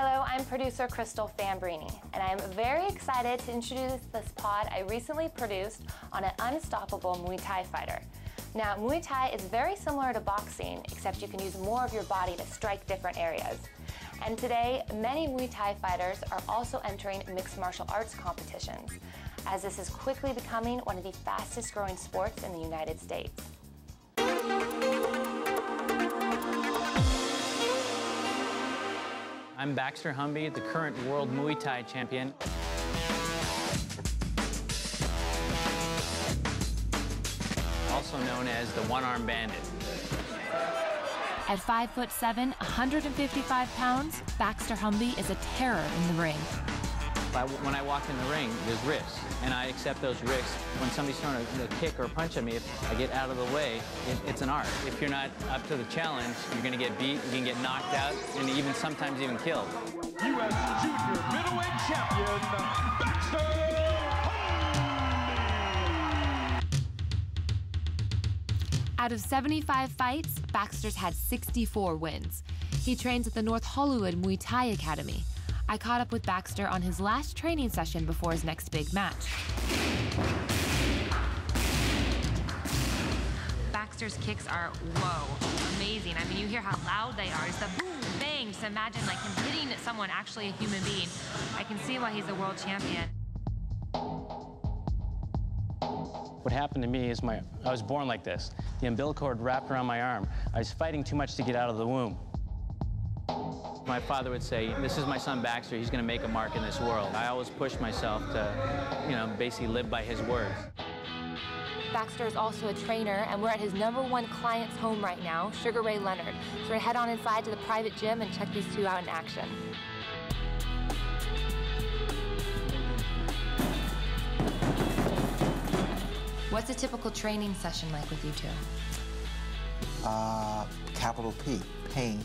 Hello, I'm producer Crystal Fambrini, and I'm very excited to introduce this pod I recently produced on an unstoppable Muay Thai fighter. Now, Muay Thai is very similar to boxing, except you can use more of your body to strike different areas. And today, many Muay Thai fighters are also entering mixed martial arts competitions, as this is quickly becoming one of the fastest growing sports in the United States. I'm Baxter Humby, the current world Muay Thai champion. Also known as the one-arm bandit. At 5'7", 155 pounds, Baxter Humby is a terror in the ring. When I walk in the ring, there's risks, and I accept those risks. When somebody's throwing a kick or a punch at me, if I get out of the way, it's an art. If you're not up to the challenge, you're going to get beat, you can get knocked out, and even sometimes even killed. U.S. Junior Middleweight Champion, Baxter Humby! Out of 75 fights, Baxter's had 64 wins. He trains at the North Hollywood Muay Thai Academy. I caught up with Baxter on his last training session before his next big match. Baxter's kicks are, whoa, amazing. I mean, you hear how loud they are. It's the boom, bang. Just imagine like him hitting someone, actually a human being. I can see why he's a world champion. What happened to me is I was born like this. The umbilical cord wrapped around my arm. I was fighting too much to get out of the womb. My father would say, this is my son Baxter, he's going to make a mark in this world. I always pushed myself to, basically live by his words. Baxter is also a trainer, and we're at his #1 client's home right now, Sugar Ray Leonard. So we're gonna head on inside to the private gym and check these two out in action. What's a typical training session like with you two? Capital P, pain.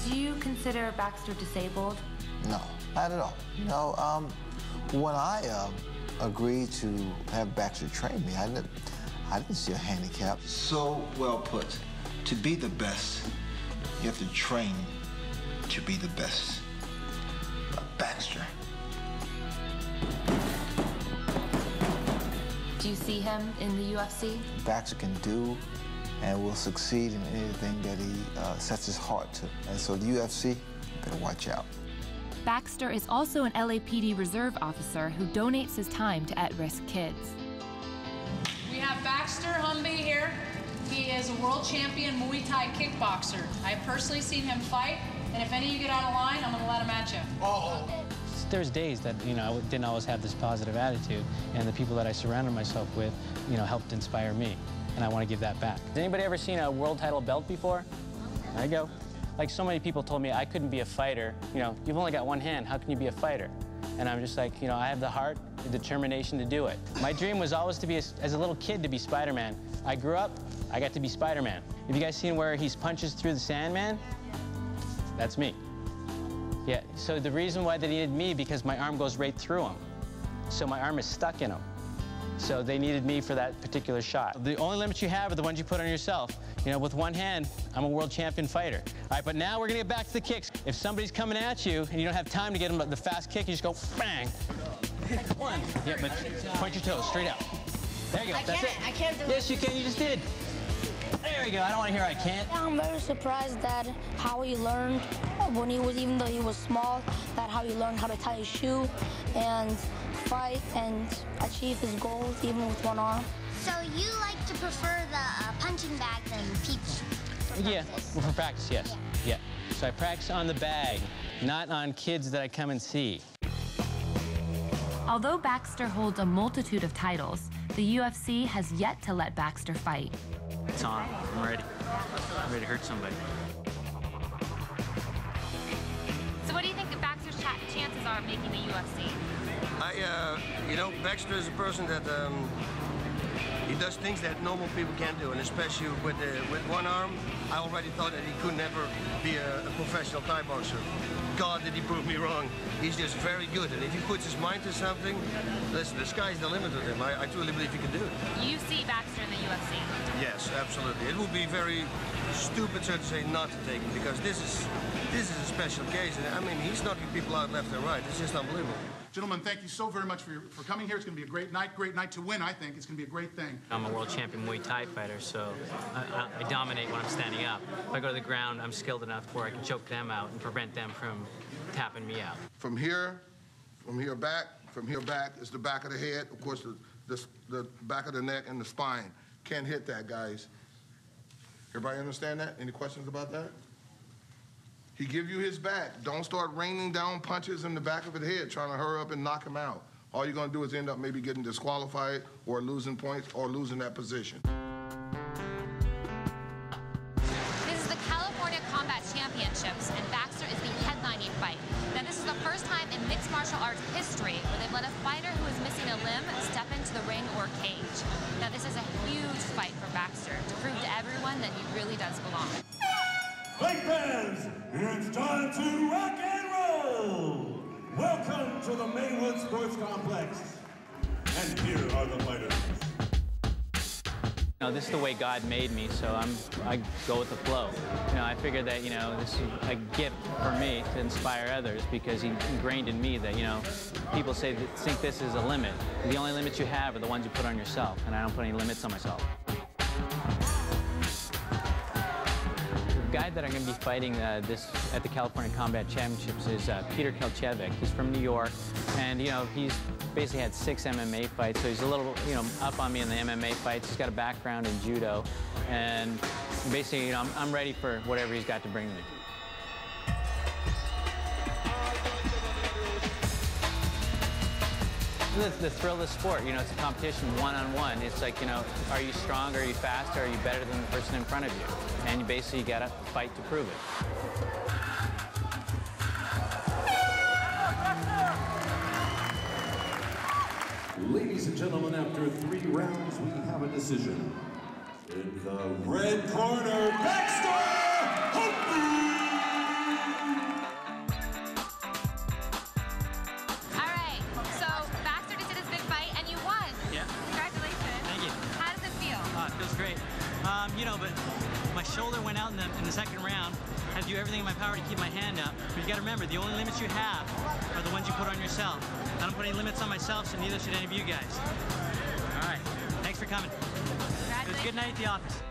Do you consider Baxter disabled? No, not at all. No, when I agreed to have Baxter train me, I didn't see a handicap. So well put. To be the best, you have to train to be the best. Baxter. Do you see him in the UFC? Baxter can do and will succeed in anything that he sets his heart to. And so the UFC, better watch out. Baxter is also an LAPD reserve officer who donates his time to at-risk kids. We have Baxter Humby here. He is a world champion Muay Thai kickboxer. I have personally seen him fight, and if any of you get out of line, I'm going to let him at you. There's days that, I didn't always have this positive attitude, and the people that I surrounded myself with, helped inspire me. And I want to give that back. Has anybody ever seen a world title belt before? There you go. Like so many people told me I couldn't be a fighter. You've only got one hand, how can you be a fighter? And I'm just like, I have the heart, the determination to do it. My dream was always to be, as a little kid, to be Spider-Man. I grew up, I got to be Spider-Man. Have you guys seen where he punches through the Sandman? That's me. Yeah, so the reason why they needed me, because my arm goes right through him. So my arm is stuck in him. So they needed me for that particular shot. The only limits you have are the ones you put on yourself. With one hand, I'm a world champion fighter. All right, but now we're gonna get back to the kicks. If somebody's coming at you and you don't have time to get them the fast kick, you just go bang. One. Yeah, but point your toes straight out. There you go. That's it. I can't do it. Yes, you can. You just did. There you go. I don't want to hear I can't. I'm very surprised that how he learned when he was, even though he was small, that how he learned how to tie his shoe and fight and achieve his goals even with one arm. So you like to prefer the punching bag than people? Yeah, well, for practice, yes. Yeah. So I practice on the bag, not on kids that I come and see. Although Baxter holds a multitude of titles, the UFC has yet to let Baxter fight. It's on. I'm ready. I'm ready to hurt somebody. So what do you think that Baxter's chances are of making the UFC? Baxter is a person that he does things that normal people can't do, and especially with one arm, I already thought that he could never be a professional Thai boxer. God, did he prove me wrong. He's just very good, and if he puts his mind to something, listen, the sky's the limit with him. I truly believe he can do it. You see Baxter in the UFC? Yes, absolutely. It would be very stupid, so to say, not to take him, because this is a special case. And I mean, he's knocking people out left and right. It's just unbelievable. Gentlemen, thank you so very much for coming here. It's going to be a great night to win, I think. It's going to be a great thing. I'm a world champion Muay Thai fighter, so I dominate when I'm standing up. If I go to the ground, I'm skilled enough where I can choke them out and prevent them from tapping me out. From here back is the back of the head. Of course, the back of the neck and the spine. Can't hit that, guys. Everybody understand that? Any questions about that? He give you his back. Don't start raining down punches in the back of his head, trying to hurry up and knock him out. All you're gonna do is end up maybe getting disqualified or losing points or losing that position. This is the California Combat Championships, and Baxter is the headlining fight. Now, this is the first time in mixed martial arts history where they've let a fighter who is missing a limb step into the ring or cage. Now, this is a huge fight for Baxter to prove to everyone that he really does belong. Fight fans, it's time to rock and roll! Welcome to the Maywood Sports Complex. And here are the fighters. You know, this is the way God made me, so I go with the flow. You know, I figured that, you know, this is a gift for me to inspire others, because he ingrained in me that, you know, people think this is a limit. The only limits you have are the ones you put on yourself, and I don't put any limits on myself. The guy that I'm going to be fighting at the California Combat Championships is Peter Kelchevic. He's from New York, and, you know, he's basically had 6 MMA fights, so he's a little, you know, up on me in the MMA fights. He's got a background in judo, and basically, you know, I'm ready for whatever he's got to bring me. The thrill of the sport, you know, it's a competition one-on-one. It's like, you know, are you stronger, are you faster, are you better than the person in front of you? And you basically got to fight to prove it. Ladies and gentlemen, after 3 rounds, we have a decision. In the red corner, Baxter Humby! All right, so Baxter just did his big fight, and you won. Yeah. Congratulations. Thank you. How does it feel? It feels great. You know, but my shoulder went out in the second round. I had to do everything in my power to keep my hand up. But you got to remember, the only limits you have are the ones you put on yourself. I don't put any limits on myself, so neither should any of you guys. All right. Thanks for coming. It was a good night at the office.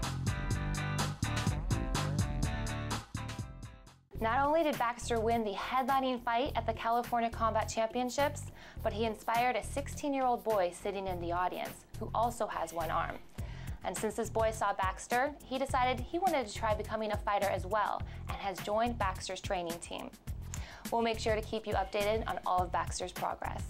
Not only did Baxter win the headlining fight at the California Combat Championships, but he inspired a 16-year-old boy sitting in the audience who also has one arm. And since this boy saw Baxter, he decided he wanted to try becoming a fighter as well and has joined Baxter's training team. We'll make sure to keep you updated on all of Baxter's progress.